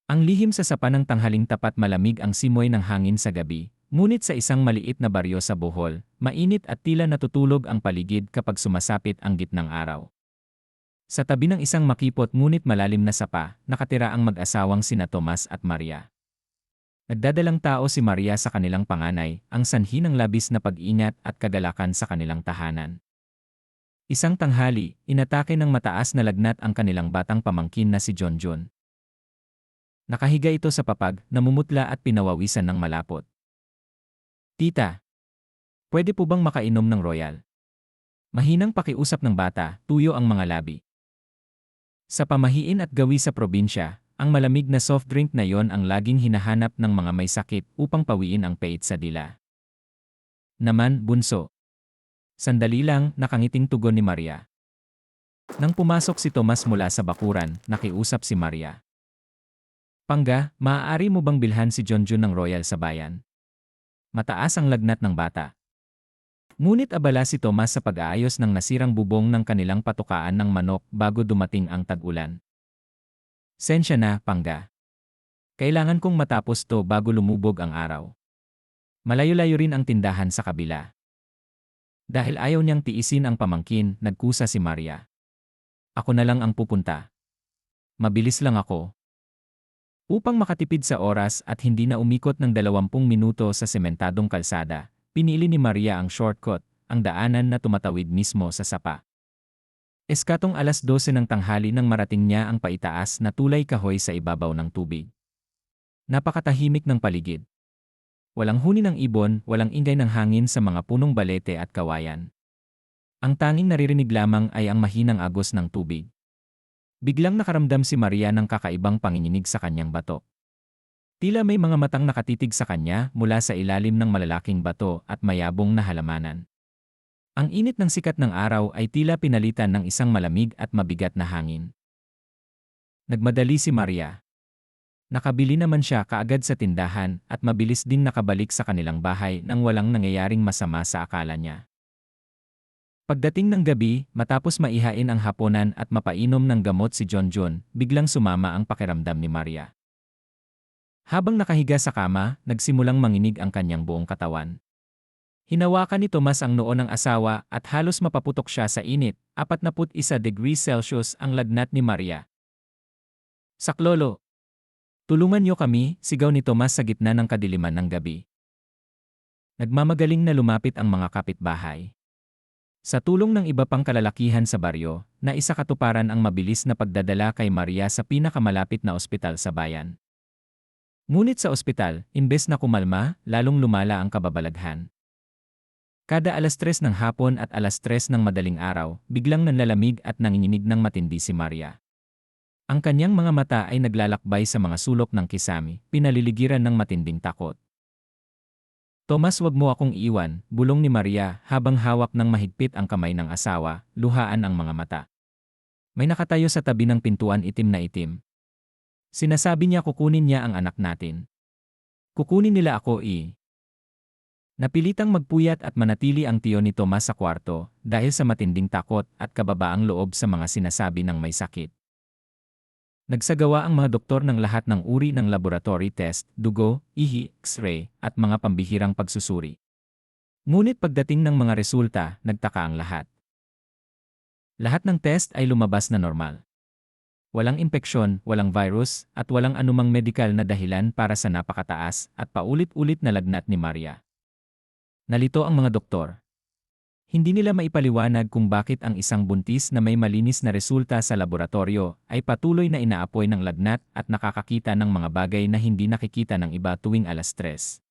Ang lihim sa sapa ng tanghaling tapat malamig ang simoy ng hangin sa gabi, ngunit sa isang maliit na baryo sa Bohol, mainit at tila natutulog ang paligid kapag sumasapit ang gitnang araw. Sa tabi ng isang makipot ngunit malalim na sapa, nakatira ang mag-asawang sina Tomas at Maria. Nagdadalang tao si Maria sa kanilang panganay, ang sanhi ng labis na pag-ingat at kagalakan sa kanilang tahanan. Isang tanghali, inatake ng mataas na lagnat ang kanilang batang pamangkin na si Jonjon. Nakahiga ito sa papag, namumutla at pinawawisan ng malapot. Tita, pwede po bang makainom ng royal? Mahinang pakiusap ng bata, tuyo ang mga labi. Sa pamahiin at gawi sa probinsya, ang malamig na soft drink na yon ang laging hinahanap ng mga may sakit upang pawiin ang pait sa dila. Naman, bunso. Sandali lang, nakangiting tugon ni Maria. Nang pumasok si Tomas mula sa bakuran, nakiusap si Maria. Pangga, maaari mo bang bilhan si Jonjon ng royal sa bayan? Mataas ang lagnat ng bata. Ngunit abala si Tomas sa pag-aayos ng nasirang bubong ng kanilang patukaan ng manok bago dumating ang tag-ulan. Sensya na, Pangga. Kailangan kong matapos to bago lumubog ang araw. Malayo-layo rin ang tindahan sa kabila. Dahil ayaw niyang tiisin ang pamangkin, nagkusa si Maria. Ako na lang ang pupunta. Mabilis lang ako. Upang makatipid sa oras at hindi na umikot ng 20 minuto sa sementadong kalsada, pinili ni Maria ang shortcut, ang daanan na tumatawid mismo sa sapa. Eskatong 12:00 ng tanghali nang marating niya ang paitaas na tulay kahoy sa ibabaw ng tubig. Napakatahimik ng paligid. Walang huni ng ibon, walang ingay ng hangin sa mga punong balete at kawayan. Ang tanging naririnig lamang ay ang mahinang agos ng tubig. Biglang nakaramdam si Maria ng kakaibang panginginig sa kanyang bato. Tila may mga matang nakatitig sa kanya mula sa ilalim ng malalaking bato at mayabong na halamanan. Ang init ng sikat ng araw ay tila pinalitan ng isang malamig at mabigat na hangin. Nagmadali si Maria. Nakabili naman siya kaagad sa tindahan at mabilis ding nakabalik sa kanilang bahay nang walang nangyayaring masama sa akala niya. Pagdating ng gabi, matapos maihain ang hapunan at mapainom ng gamot si Jonjon, biglang sumama ang pakiramdam ni Maria. Habang nakahiga sa kama, nagsimulang manginig ang kanyang buong katawan. Hinawakan ni Tomas ang noo ng asawa at halos mapaputok siya sa init, 41 degrees Celsius ang lagnat ni Maria. Saklolo! Tulungan niyo kami, sigaw ni Tomas sa gitna ng kadiliman ng gabi. Nagmamagaling na lumapit ang mga kapitbahay. Sa tulong ng iba pang kalalakihan sa baryo, naisakatuparan ang mabilis na pagdadala kay Maria sa pinakamalapit na ospital sa bayan. Ngunit sa ospital, imbes na kumalma, lalong lumala ang kababalaghan. Kada 3:00 ng hapon at 3:00 ng madaling araw, biglang nanlalamig at nanginginig ng matindi si Maria. Ang kanyang mga mata ay naglalakbay sa mga sulok ng kisame, pinaliligiran ng matinding takot. Tomas, wag mo akong iwan, bulong ni Maria habang hawak ng mahigpit ang kamay ng asawa, luhaan ang mga mata. May nakatayo sa tabi ng pintuan itim na itim. Sinasabi niya kukunin niya ang anak natin. Kukunin nila ako Napilitang magpuyat at manatili ang tiyo ni Tomas sa kwarto dahil sa matinding takot at kababaang loob sa mga sinasabi ng may sakit. Nagsagawa ang mga doktor ng lahat ng uri ng laboratory test, dugo, ihi, x-ray, at mga pambihirang pagsusuri. Ngunit pagdating ng mga resulta, nagtaka ang lahat. Lahat ng test ay lumabas na normal. Walang impeksyon, walang virus, at walang anumang medikal na dahilan para sa napakataas at paulit-ulit na lagnat ni Maria. Nalito ang mga doktor. Hindi nila maipaliwanag kung bakit ang isang buntis na may malinis na resulta sa laboratorio ay patuloy na inaapoy ng lagnat at nakakakita ng mga bagay na hindi nakikita ng iba tuwing 3:00.